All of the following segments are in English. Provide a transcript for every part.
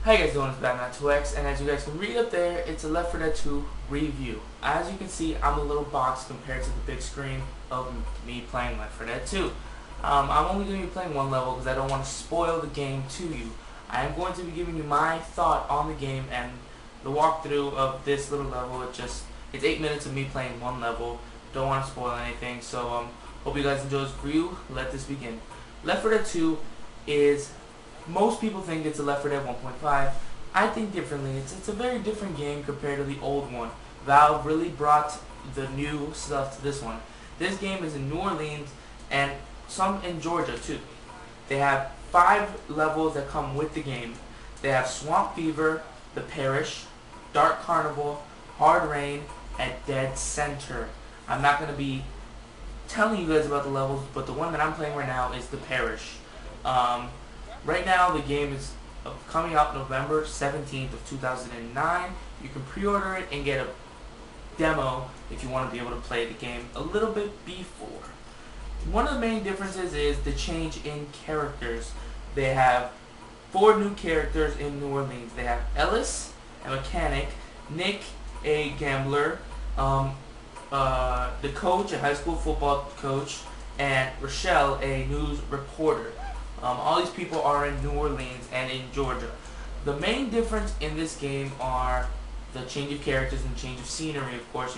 How you guys doing? It's Batman2X, and as you guys can read up there, it's a Left 4 Dead 2 review. As you can see, I'm a little box compared to the big screen of me playing Left 4 Dead 2. I'm only going to be playing one level because I don't want to spoil the game to you. I am going to be giving you my thought on the game and the walkthrough of this little level. It's 8 minutes of me playing one level. Don't want to spoil anything, so hope you guys enjoy this review. Let this begin. Left 4 Dead 2 is... Most people think it's a Left 4 Dead 1.5. I think differently. It's a very different game compared to the old one. Valve really brought the new stuff to this one. This game is in New Orleans and some in Georgia too. They have 5 levels that come with the game. They have Swamp Fever, The Parish, Dark Carnival, Hard Rain, and Dead Center. I'm not going to be telling you guys about the levels, but the one that I'm playing right now is The Parish. Right now, the game is coming out November 17th of 2009. You can pre-order it and get a demo if you want to be able to play the game a little bit before. One of the main differences is the change in characters. They have 4 new characters in New Orleans. They have Ellis, a mechanic, Nick, a gambler, the coach, a high school football coach, and Rochelle, a news reporter. All these people are in New Orleans and in Georgia. The main difference in this game are the change of characters and change of scenery, of course,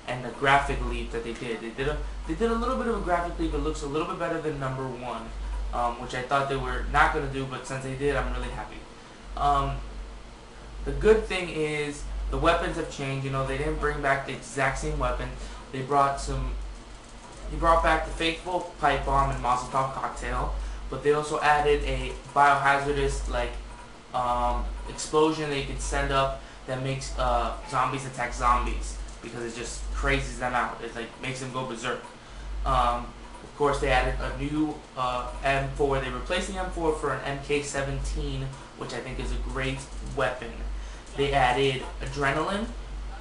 and the graphic leap that they did. They did a little bit of a graphic leap. It looks a little bit better than number 1, which I thought they were not going to do, but since they did, I'm really happy. The good thing is the weapons have changed. They didn't bring back the exact same weapon. They brought back the faithful pipe bomb and Molotov cocktail. But they also added a biohazardous explosion that you can send up that makes zombies attack zombies because it just crazes them out. It makes them go berserk. Of course, they added a new M4. They replaced the M4 for an MK17, which I think is a great weapon. They added adrenaline,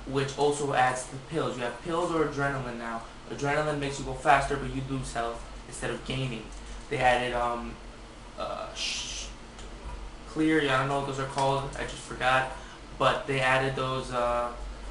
which also adds the pills. You have pills or adrenaline now. Adrenaline makes you go faster, but you lose health instead of gaining. They added clear, I don't know what those are called, I just forgot, but they added those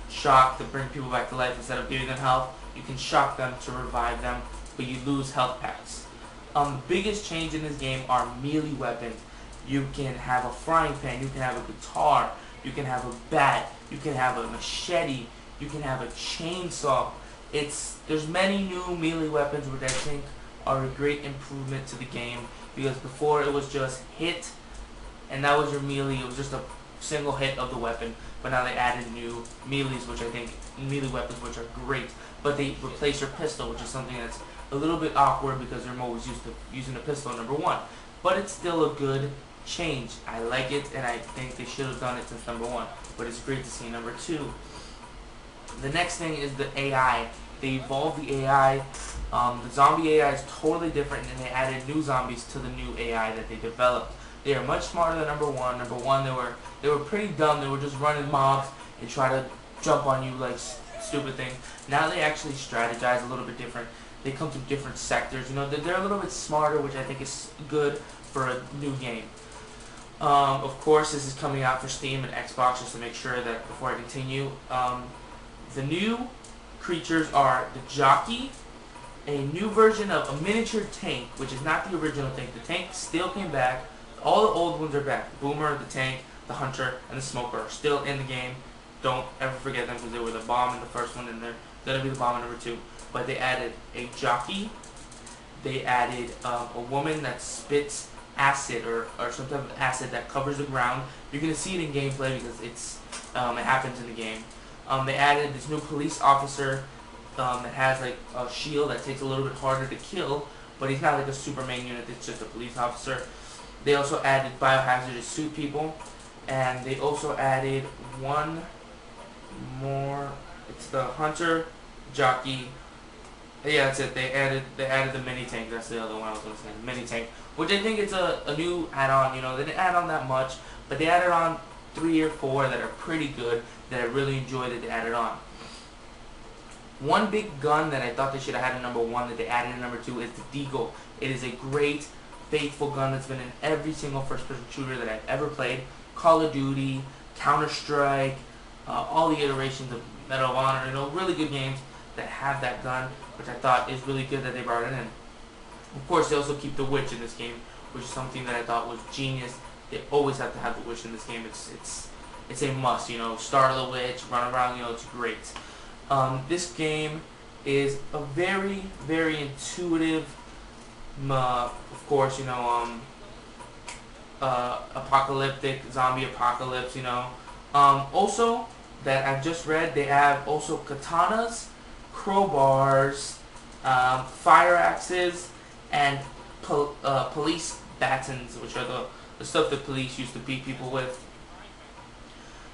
shock to bring people back to life. Instead of giving them health, you can shock them to revive them, but you lose health packs. The biggest change in this game are melee weapons. You can have a frying pan, you can have a guitar, you can have a bat, you can have a machete, you can have a chainsaw. There's many new melee weapons which I think are a great improvement to the game, because before it was just hit and that was your melee. It was just a single hit of the weapon, but now they added new melees, which I think melee weapons which are great, but they replace your pistol, which is something that's a little bit awkward because they're always used to using a pistol number 1, but it's still a good change. I like it, and I think they should have done it since number 1, but it's great to see number 2. The next thing is the AI. They evolved the AI. The zombie AI is totally different, and they added new zombies to the new AI that they developed. They are much smarter than number 1. Number 1, they were pretty dumb. They were just running mobs and try to jump on you like stupid things. Now they actually strategize a little bit different. They come to different sectors. They're a little bit smarter, which I think is good for a new game. Of course, this is coming out for Steam and Xbox, just to make sure that before I continue. The new creatures are the jockey, a new version of a miniature tank, which is not the original tank. The tank still came back. All the old ones are back. The boomer, the tank, the hunter, and the smoker are still in the game. Don't ever forget them, because they were the bomb in the first one, and they're going to be the bomb in number 2. But they added a jockey. They added a woman that spits acid or some type of acid that covers the ground. You're going to see it in gameplay because it happens in the game. They added this new police officer that has a shield that takes a little bit harder to kill, but he's not like a Superman unit, it's just a police officer. They also added biohazardous suit people, and they also added one more. It's the hunter, jockey. Yeah, that's it. They added the mini tank. That's the other one I was going to say, the mini tank, which I think it's a new add-on. They didn't add on that much, but they added on 3 or 4 that are pretty good, that I really enjoy that they added on. One big gun that I thought they should have had in number 1 that they added in number 2 is the Deagle. It is a great, faithful gun that's been in every single first-person shooter that I've ever played. Call of Duty, Counter-Strike, all the iterations of Medal of Honor, really good games that have that gun, which I thought is really good that they brought it in. Of course, they also keep the witch in this game, which is something that I thought was genius. They always have to have the witch in this game. It's a must. Start the witch, run around. It's great. This game is a very, very intuitive. Of course, apocalyptic zombie apocalypse. Also, that I've just read, they have also katanas, crowbars, fire axes, and police batons, which are the stuff that police used to beat people with.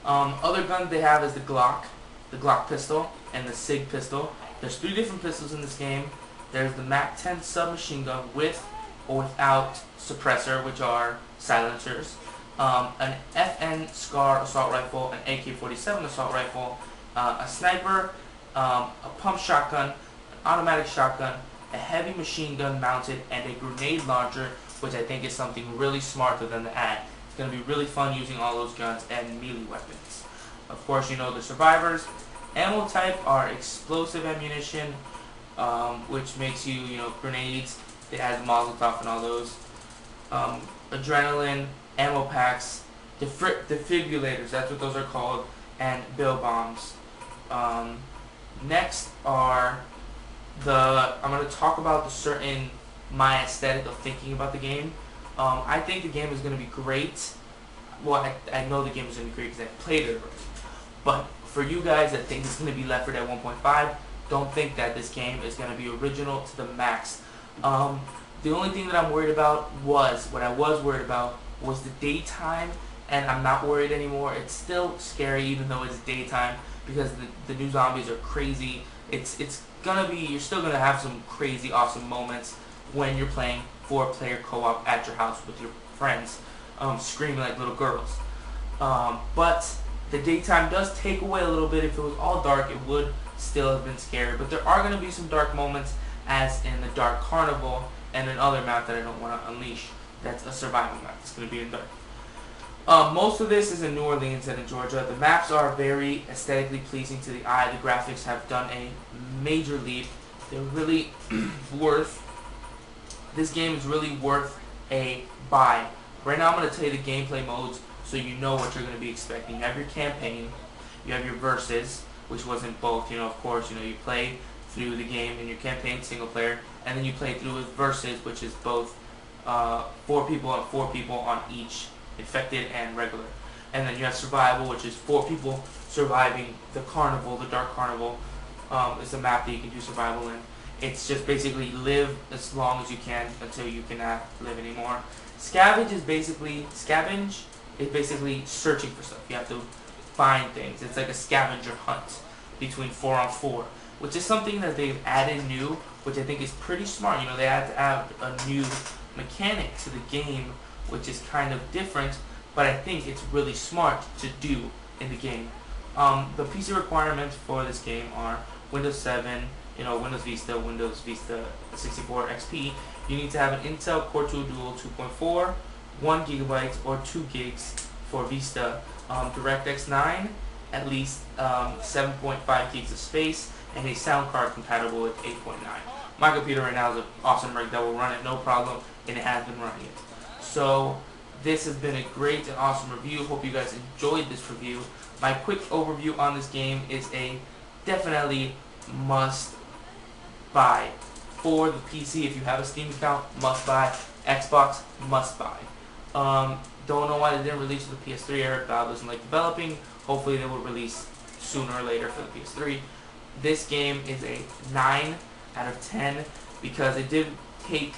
Other guns they have is the Glock pistol, and the SIG pistol. There's 3 different pistols in this game. There's the MAC-10 submachine gun with or without suppressor, which are silencers. An FN SCAR assault rifle, an AK-47 assault rifle, a sniper, a pump shotgun, an automatic shotgun, a heavy machine gun mounted, and a grenade launcher, which I think is something really smart for them to add. It's going to be really fun using all those guns and melee weapons. Of course, the survivors. Ammo type are explosive ammunition, which makes you, grenades. It has Molotov and all those. Adrenaline, ammo packs, defibrillators, that's what those are called, and bill bombs. Next are I'm going to talk about my aesthetic of thinking about the game. I think the game is going to be great. Well, I know the game is going to be great because I played it already. But for you guys that think it's going to be Left 4 Dead 1.5, don't think that this game is going to be original to the max. The only thing that I'm worried about was the daytime, and I'm not worried anymore. It's still scary even though it's daytime because the new zombies are crazy. You're still gonna have some crazy awesome moments when you're playing 4-player co-op at your house with your friends, screaming like little girls. But the daytime does take away a little bit. If it was all dark, it would still have been scary. But there are gonna be some dark moments, as in the Dark Carnival and another map that I don't want to unleash. That's a survival map. It's going to be in dark. Most of this is in New Orleans and in Georgia. The maps are very aesthetically pleasing to the eye. The graphics have done a major leap. They're really this game is really worth a buy. Right now I'm going to tell you the gameplay modes so you know what you're going to be expecting. You have your campaign, you have your versus, which was in both, of course, you play through the game in your campaign single player, and then you play through with versus, which is both 4 people and 4 people on each, infected and regular. And then you have survival, which is 4 people surviving the carnival, the Dark Carnival. It's a map that you can do survival in. It's just basically live as long as you can until you cannot live anymore. Scavenge is basically searching for stuff. You have to find things. It's like a scavenger hunt between 4 on 4. Which is something that they've added new, which I think is pretty smart. They had to add a new mechanic to the game, which is kind of different, but I think it's really smart to do in the game. The PC requirements for this game are Windows 7, Windows Vista, Windows Vista 64 XP. You need to have an Intel Core 2 Dual 2.4, 1 GB or 2 gigs for Vista. DirectX 9, at least 7.5 gigs of space, and a sound card compatible with 8.9. My computer right now is an awesome rig that will run it no problem, and it has been running it. So this has been a great and awesome review. Hope you guys enjoyed this review. My quick overview on this game is a definitely must buy. For the PC, if you have a Steam account, must buy. Xbox, must buy. Don't know why they didn't release the PS3. I heard Valve doesn't like developing. Hopefully they will release sooner or later for the PS3. This game is a 9 out of 10 because it did take,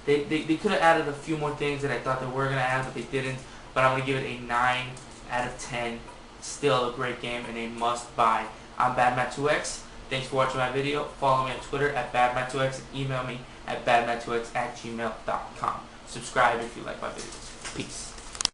they could have added a few more things that I thought they were going to add, but they didn't. But I'm going to give it a 9 out of 10. Still a great game and a must buy. I'm BadMat2X. Thanks for watching my video. Follow me on Twitter at BadMat2X and email me at badmat2x@gmail.com. Subscribe if you like my videos. Peace.